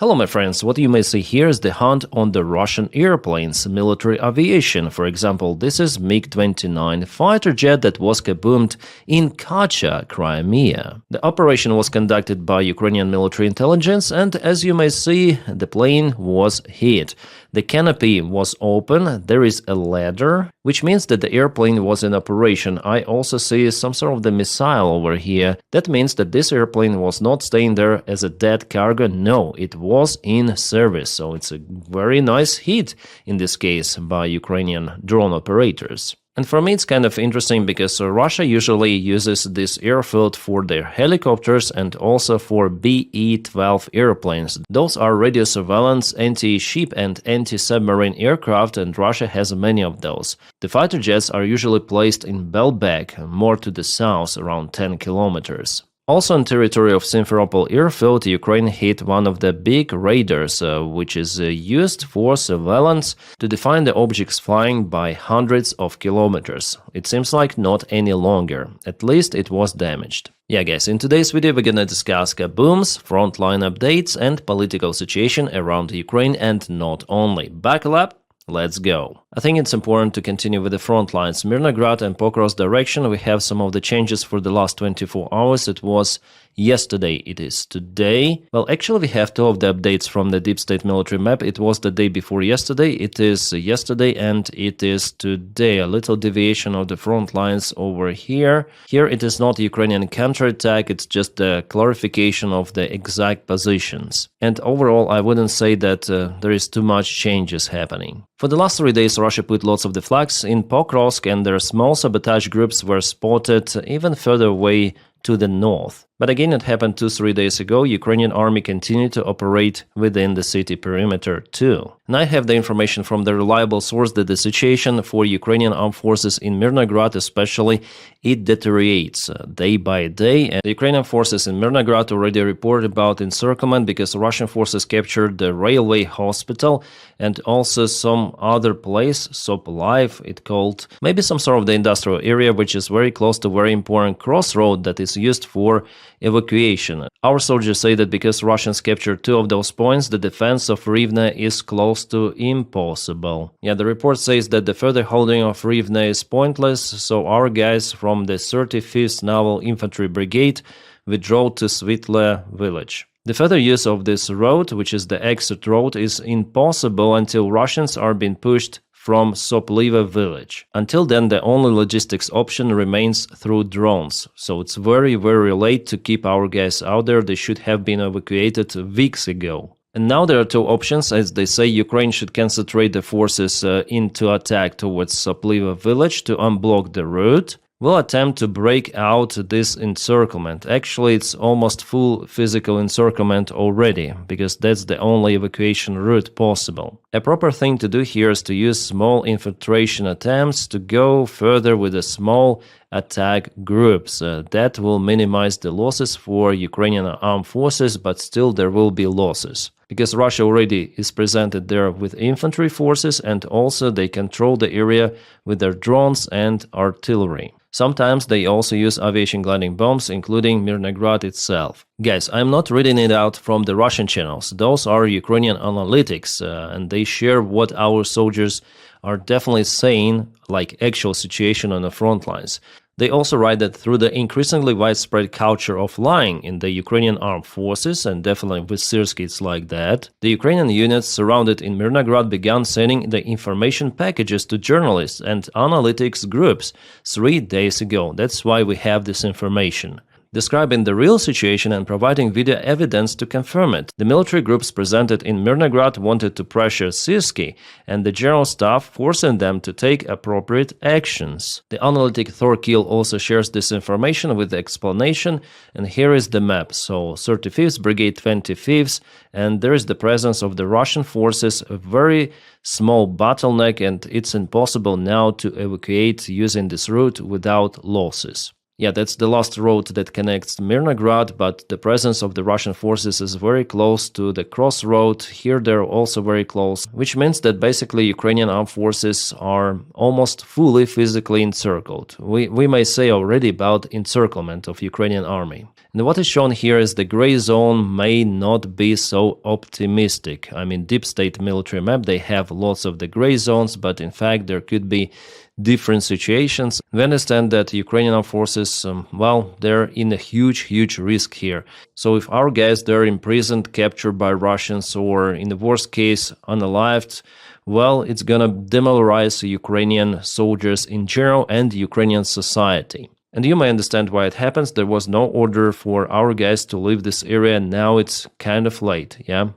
Hello my friends, what you may see here is the hunt on the Russian airplanes, military aviation. For example, this is MiG-29 fighter jet that was kaboomed in Kacha, Crimea. The operation was conducted by Ukrainian military intelligence and as you may see, the plane was hit. The canopy was open, there is a ladder, which means that the airplane was in operation. I also see some sort of the missile over here. That means that this airplane was not staying there as a dead cargo. No, it was in service. So it's a very nice hit in this case by Ukrainian drone operators. And for me it's kind of interesting because Russia usually uses this airfield for their helicopters and also for BE-12 airplanes. Those are radio surveillance, anti-ship and anti-submarine aircraft, and Russia has many of those. The fighter jets are usually placed in Belbek, more to the south, around 10 kilometers. Also on territory of Simferopol airfield, Ukraine hit one of the big radars, which is used for surveillance to define the objects flying by hundreds of kilometers. It seems like not any longer. At least it was damaged. Yeah guys, in today's video we're gonna discuss Kaboom's frontline updates and political situation around Ukraine and not only. Buckle up! Let's go. I think it's important to continue with the front lines. Mirnograd and Pokrovsk direction, we have some of the changes for the last 24 hours. It was yesterday, it is today. Well, actually we have two of the updates from the Deep State military map. It was the day before yesterday, it is yesterday, and it is today. A little deviation of the front lines over here. Here it is not Ukrainian counterattack, it's just the clarification of the exact positions. And overall, I wouldn't say that there is too much changes happening. For the last 3 days, Russia put lots of the flags in Pokrovsk, and their small sabotage groups were spotted even further away to the north. But again, it happened 2-3 days ago. Ukrainian army continued to operate within the city perimeter too. And I have the information from the reliable source that the situation for Ukrainian armed forces in Mirnograd especially, it deteriorates day by day. And the Ukrainian forces in Mirnograd already report about encirclement because Russian forces captured the railway hospital and also some other place, Sopolive, it called, maybe some sort of the industrial area, which is very close to very important crossroad that is used for evacuation. Our soldiers say that because Russians captured two of those points, the defense of Rivne is close to impossible. Yeah, the report says that the further holding of Rivne is pointless, so our guys from the 35th Naval Infantry Brigade withdraw to Svitle village. The further use of this road, which is the exit road, is impossible until Russians are being pushed from Sopliva village. Until then, the only logistics option remains through drones. So it's very, very late to keep our guys out there. They should have been evacuated weeks ago. And now there are two options. As they say, Ukraine should concentrate the forces into attack towards Sopliva village to unblock the route. We'll attempt to break out this encirclement. Actually, it's almost full physical encirclement already, because that's the only evacuation route possible. A proper thing to do here is to use small infiltration attempts to go further with the small attack groups. That will minimize the losses for Ukrainian armed forces, but still there will be losses. Because Russia already is presented there with infantry forces, and also they control the area with their drones and artillery. Sometimes they also use aviation gliding bombs, including Mirnograd itself. Guys, I'm not reading it out from the Russian channels. Those are Ukrainian analytics, and they share what our soldiers are definitely saying, like actual situation on the front lines. They also write that through the increasingly widespread culture of lying in the Ukrainian armed forces, and definitely with Syrsky it's like that, the Ukrainian units surrounded in Mirnograd began sending the information packages to journalists and analytics groups 3 days ago. That's why we have this information. Describing the real situation and providing video evidence to confirm it. The military groups presented in Mirnograd wanted to pressure Syrsky and the general staff, forcing them to take appropriate actions. The analytic Thorkill also shares this information with the explanation, and here is the map. So 35th Brigade 25th, and there is the presence of the Russian forces, a very small bottleneck, and it's impossible now to evacuate using this route without losses. Yeah, that's the last road that connects Mirnograd, but the presence of the Russian forces is very close to the crossroad. Here they're also very close, which means that basically Ukrainian armed forces are almost fully physically encircled. We may say already about encirclement of Ukrainian army. And what is shown here is the gray zone may not be so optimistic. I mean, deep state military map, they have lots of the gray zones, but in fact there could be different situations. We understand that Ukrainian armed forces, well, they're in a huge risk here. So if our guys, they're imprisoned, captured by Russians, or in the worst case, unalived, well, it's gonna demoralize Ukrainian soldiers in general and Ukrainian society. And you may understand why it happens. There was no order for our guys to leave this area. Now it's kind of late, yeah?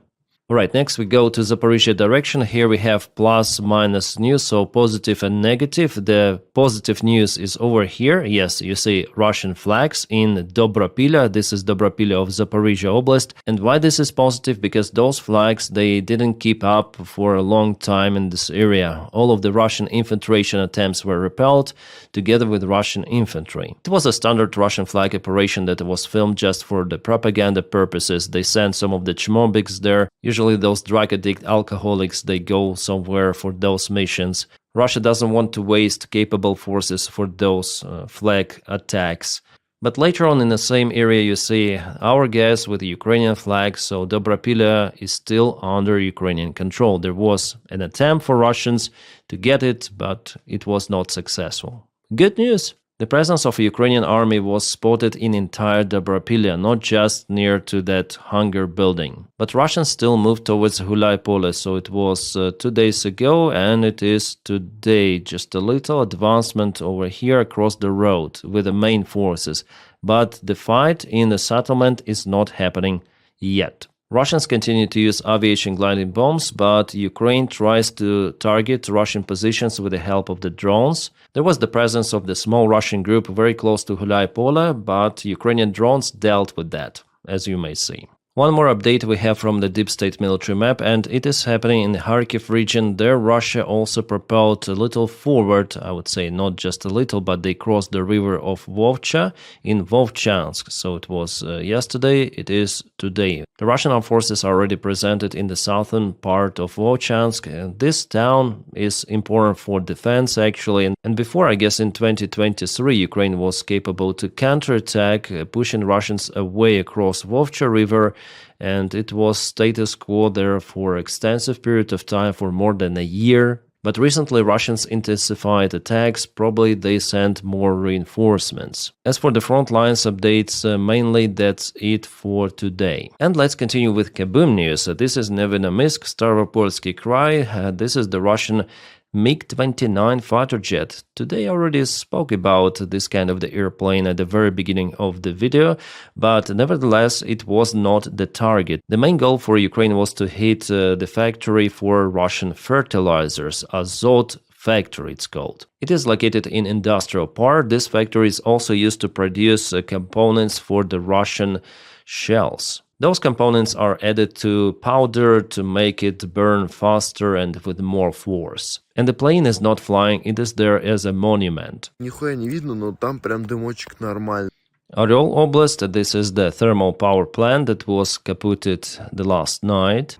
Alright, next we go to Zaporizhia direction. Here we have plus minus news, so positive and negative. The positive news is over here. Yes, you see Russian flags in Dobropilya. This is Dobropilya of Zaporizhia Oblast. And why this is positive? Because those flags, they didn't keep up for a long time in this area. All of the Russian infiltration attempts were repelled together with Russian infantry. It was a standard Russian flag operation that was filmed just for the propaganda purposes. They sent some of the Chmobiks there. Usually those drug addict alcoholics, they go somewhere for those missions. Russia doesn't want to waste capable forces for those flag attacks. But later on in the same area you see our guys with the Ukrainian flag, so Dobropilya is still under Ukrainian control. There was an attempt for Russians to get it, but it was not successful. Good news! The presence of a Ukrainian army was spotted in entire Dobropilya, not just near to that hangar building. But Russians still moved towards Hulaypole, so it was 2 days ago and it is today. Just a little advancement over here across the road with the main forces. But the fight in the settlement is not happening yet. Russians continue to use aviation gliding bombs, but Ukraine tries to target Russian positions with the help of the drones. There was the presence of the small Russian group very close to Hulaypole, but Ukrainian drones dealt with that, as you may see. One more update we have from the deep state military map, and it is happening in the Kharkiv region. There Russia also propelled a little forward, I would say not just a little, but they crossed the river of Vovcha in Vovchansk. So it was yesterday, it is today. The Russian armed forces are already presented in the southern part of Vovchansk, and this town is important for defense actually. And before, I guess in 2023, Ukraine was capable to counterattack, pushing Russians away across Vovcha river, and it was status quo there for extensive period of time, for more than a year. But recently Russians intensified attacks, probably they sent more reinforcements. As for the front lines updates, mainly that's it for today. And let's continue with Kaboom news. This is Nevinomysk, Staropolsky Krai. This is the Russian MiG-29 fighter jet. Today I already spoke about this kind of the airplane at the very beginning of the video, but nevertheless it was not the target. The main goal for Ukraine was to hit the factory for Russian fertilizers, Azot factory it's called. It is located in industrial park. This factory is also used to produce components for the Russian shells. Those components are added to powder to make it burn faster and with more force. And the plane is not flying, it is there as a monument. Нихуя не видно, но там прям дымочек нормальный. Oryol Oblast, this is the thermal power plant that was kaputted the last night.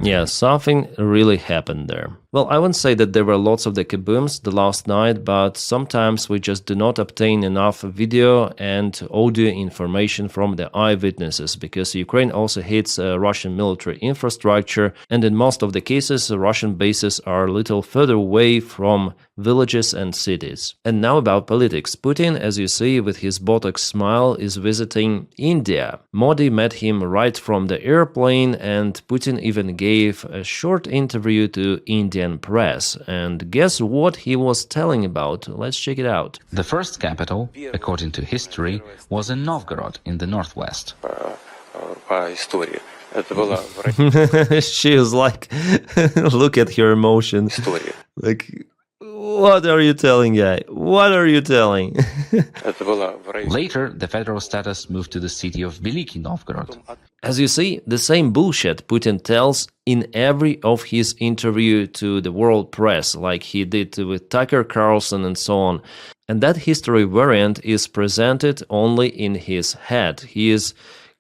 Yeah, something really happened there. Well, I wouldn't say that there were lots of the kabooms the last night, but sometimes we just do not obtain enough video and audio information from the eyewitnesses, because Ukraine also hits Russian military infrastructure, and in most of the cases, Russian bases are a little further away from villages and cities. And now about politics. Putin, as you see with his Botox smile, is visiting India. Modi met him right from the airplane, and Putin even gave a short interview to Indian press. And guess what he was telling about? Let's check it out. The first capital, according to history, was in Novgorod in the northwest. She is like, look at her emotion. Like, what are you telling, guy? What are you telling? Later, the federal status moved to the city of Veliki Novgorod. As you see, the same bullshit Putin tells in every of his interview to the world press, like he did with Tucker Carlson and so on. And that history variant is presented only in his head. He is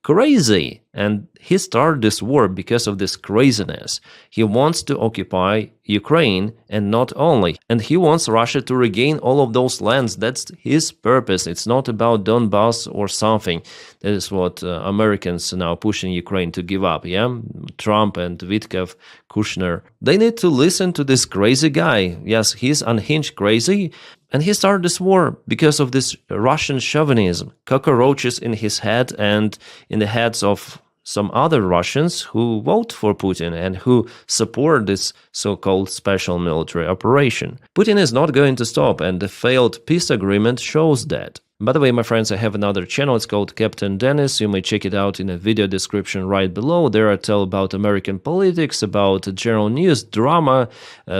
crazy, and he started this war because of this craziness. He wants to occupy Ukraine, and not only, and he wants Russia to regain all of those lands. That's his purpose. It's not about Donbass or something. That is what Americans are now pushing Ukraine to give up, yeah? Trump and Witkoff, Kushner. They need to listen to this crazy guy. Yes, he's unhinged crazy, and he started this war because of this Russian chauvinism, cockroaches in his head and in the heads of some other Russians who vote for Putin and who support this so-called special military operation. Putin is not going to stop, and the failed peace agreement shows that. By the way, my friends, I have another channel. It's called Captain Dennis. You may check it out in a video description right below. There I tell about American politics, about general news, drama,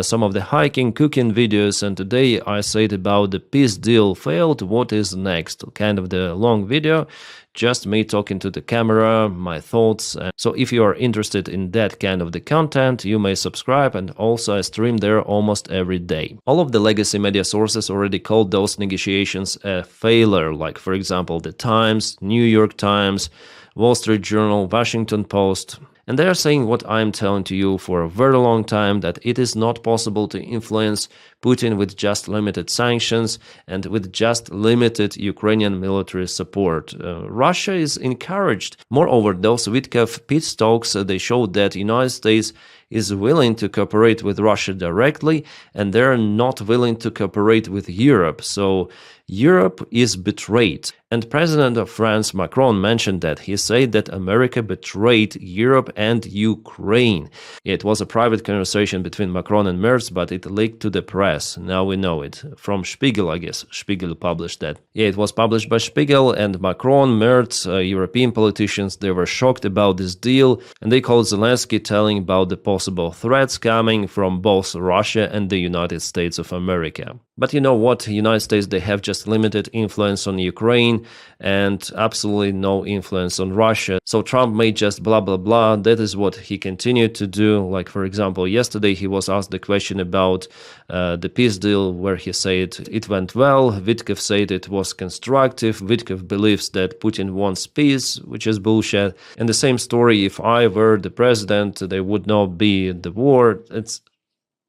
some of the hiking, cooking videos, and today I said about the peace deal failed. What is next? Kind of the long video. Just me talking to the camera, my thoughts. So if you are interested in that kind of the content, you may subscribe, and also I stream there almost every day. All of the legacy media sources already called those negotiations a failure, like for example the Times, New York Times, Wall Street Journal, Washington Post. And they are saying what I'm telling to you for a very long time, that it is not possible to influence Putin with just limited sanctions and with just limited Ukrainian military support. Russia is encouraged. Moreover, those Witkoff peace talks, they showed that the United States is willing to cooperate with Russia directly, and they're not willing to cooperate with Europe. So Europe is betrayed. And President of France, Macron, mentioned that. He said that America betrayed Europe and Ukraine. It was a private conversation between Macron and Merz, but it leaked to the press. Now we know it. From Spiegel, I guess. Spiegel published that. Yeah, it was published by Spiegel, and Macron, Merz, European politicians, they were shocked about this deal, and they called Zelensky, telling about the possible threats coming from both Russia and the United States of America. But you know what? The United States, they have just limited influence on Ukraine and absolutely no influence on Russia. So Trump made just blah, blah, blah. That is what he continued to do. Like, for example, yesterday he was asked the question about the peace deal, where he said it went well. Witkoff said it was constructive. Witkoff believes that Putin wants peace, which is bullshit. And the same story, if I were the president, there would not be the war. It's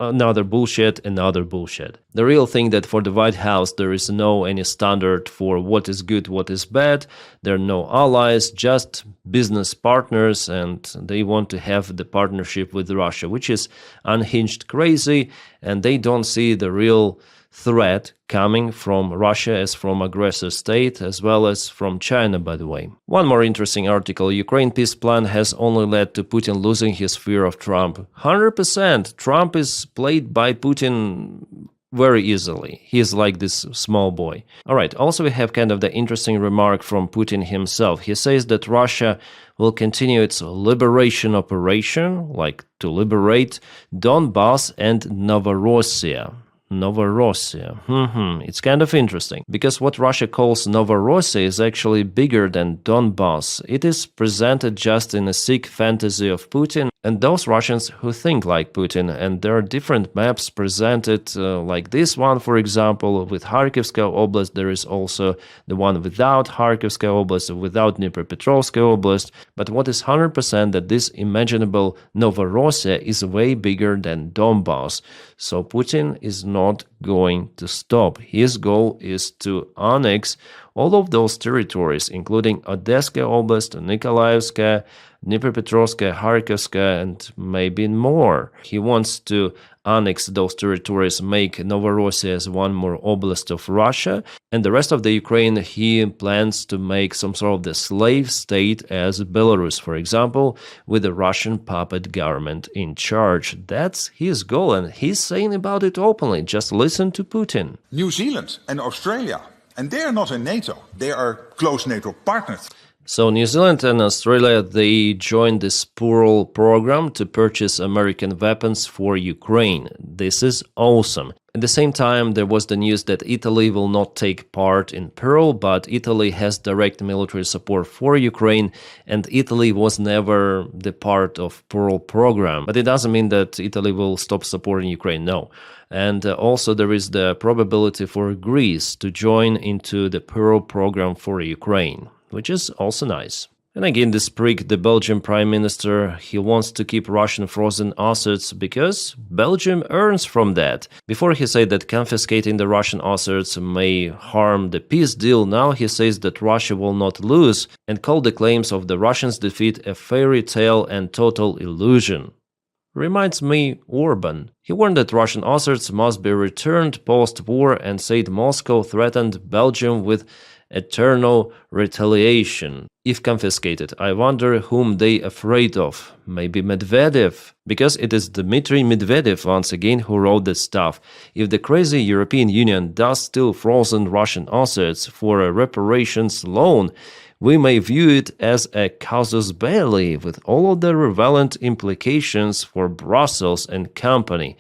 another bullshit, another bullshit. The real thing that for the White House there is no any standard for what is good, what is bad. There are no allies, just business partners, and they want to have the partnership with Russia, which is unhinged crazy, and they don't see the real threat coming from Russia as from aggressor state, as well as from China, by the way. One more interesting article: Ukraine peace plan has only led to Putin losing his fear of Trump. 100%. Trump is played by Putin very easily. He is like this small boy. Alright, also we have kind of the interesting remark from Putin himself. He says that Russia will continue its liberation operation, like to liberate Donbass and Novorossiya. Novorossiya. It's kind of interesting, because what Russia calls Novorossiya is actually bigger than Donbass. It is presented just in a sick fantasy of Putin and those Russians who think like Putin, and there are different maps presented, like this one, for example, with Kharkivska Oblast. There is also the one without Kharkivska Oblast, without Dnipropetrovsk Oblast, but what is 100% that this imaginable Novorossiya is way bigger than Donbass. So Putin is not going to stop. His goal is to annex all of those territories, including Odessa Oblast, Nikolaevska, Dnipropetrovsk, Kharkivska, and maybe more. He wants to annex those territories, make Novorossiya as one more oblast of Russia, and the rest of the Ukraine he plans to make some sort of the slave state as Belarus, for example, with the Russian puppet government in charge. That's his goal, and he's saying about it openly. Just listen to Putin. New Zealand and Australia, and they are not in NATO. They are close NATO partners. So New Zealand and Australia, they joined this Pearl program to purchase American weapons for Ukraine. This is awesome. At the same time, there was the news that Italy will not take part in Pearl, but Italy has direct military support for Ukraine, and Italy was never the part of Pearl program. But it doesn't mean that Italy will stop supporting Ukraine, no. And also there is the probability for Greece to join into the Pearl program for Ukraine, which is also nice. And again, this prick, the Belgian Prime Minister, he wants to keep Russian frozen assets because Belgium earns from that. Before he said that confiscating the Russian assets may harm the peace deal, now he says that Russia will not lose and called the claims of the Russians' defeat a fairy tale and total illusion. Reminds me Orban. He warned that Russian assets must be returned post-war and said Moscow threatened Belgium with eternal retaliation. If confiscated, I wonder whom they afraid of. Maybe Medvedev? Because it is Dmitry Medvedev once again who wrote this stuff. If the crazy European Union does still frozen Russian assets for a reparations loan, we may view it as a casus belli with all of the relevant implications for Brussels and company.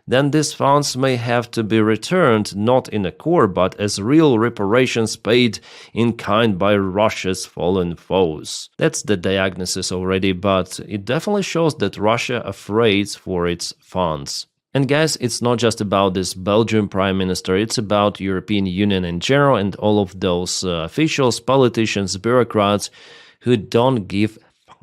Then these funds may have to be returned not in a core but as real reparations paid in kind by Russia's fallen foes. That's the diagnosis already, but it definitely shows that Russia afraid for its funds. And guys, it's not just about this Belgian Prime Minister, it's about European Union in general and all of those officials, politicians, bureaucrats who don't give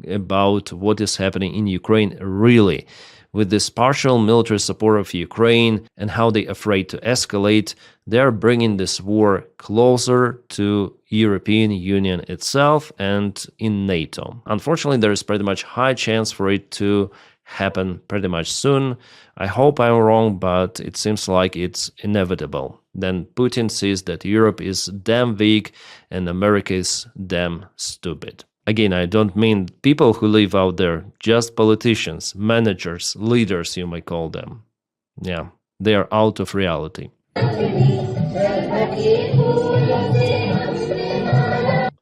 about what is happening in Ukraine really. With this partial military support of Ukraine and how they're afraid to escalate, they're bringing this war closer to European Union itself and in NATO. Unfortunately, there is pretty much high chance for it to happen pretty much soon. I hope I'm wrong, but it seems like it's inevitable. Then Putin sees that Europe is damn weak and America is damn stupid. Again, I don't mean people who live out there, just politicians, managers, leaders, you may call them. Yeah, they are out of reality.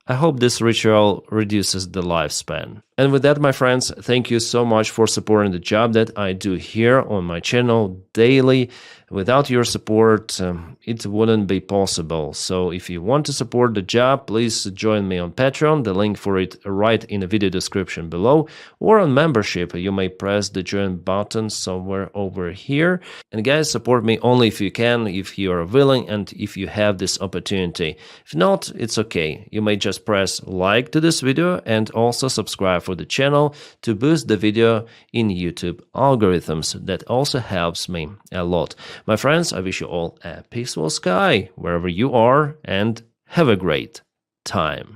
I hope this ritual reduces the lifespan. And with that, my friends, thank you so much for supporting the job that I do here on my channel daily. Without your support, it wouldn't be possible. So if you want to support the job, please join me on Patreon. The link for it right in the video description below. Or on membership, you may press the join button somewhere over here. And guys, support me only if you can, if you are willing, and if you have this opportunity. If not, it's okay. You may just press like to this video and also subscribe for the channel to boost the video in YouTube algorithms. That also helps me a lot. My friends, I wish you all a peaceful sky wherever you are and have a great time.